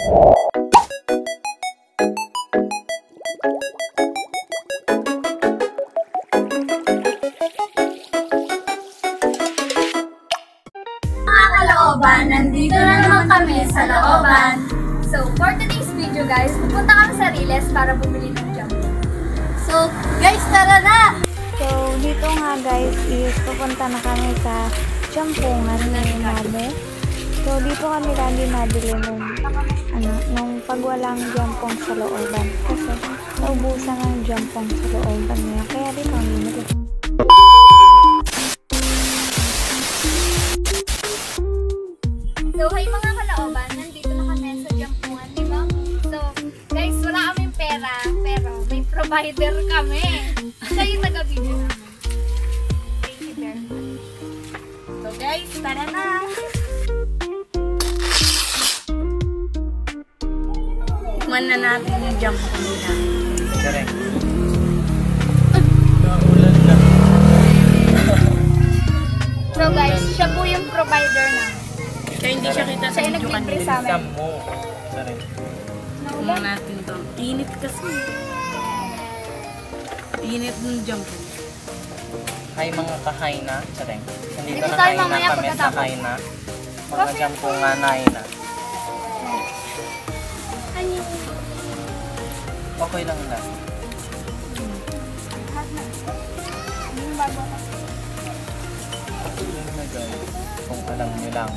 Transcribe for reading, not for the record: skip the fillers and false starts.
Kalooban, nandito na naman kami sa looban. So, for today's video guys, pupunta kami sa Riles para bumili ng jam. So, guys, tara na! So, dito nga guys is pupunta na kami sa jampungan ni Mame. So, dito kami lagi nabili nung pag walang jampong sa looban. Kasi naubusan ng jampong sa looban niya. Kaya dito ang bumili. So, hi mga kalaoban, nandito na kami sa jampungan, di ba? So, guys, wala kaming pera, pero may provider kami. Siya yung taga-video namin. Thank you very much. So, guys, tara na! Tikman na natin yung jampong nila. Correct. So, guys, siya po yung provider namin. Kaya hindi siya kita sa video kanina. Sa amin. Tingnan natin to. Init kasi. Init ng jampong. Hi mga kahay na. Sareng. Nandito Dito na tayo kahay na mamaya kami sa pagkatapos. kahay na. Mga jampong nanay na. Okay lang lang. Yun na guys. Kung alam nyo lang.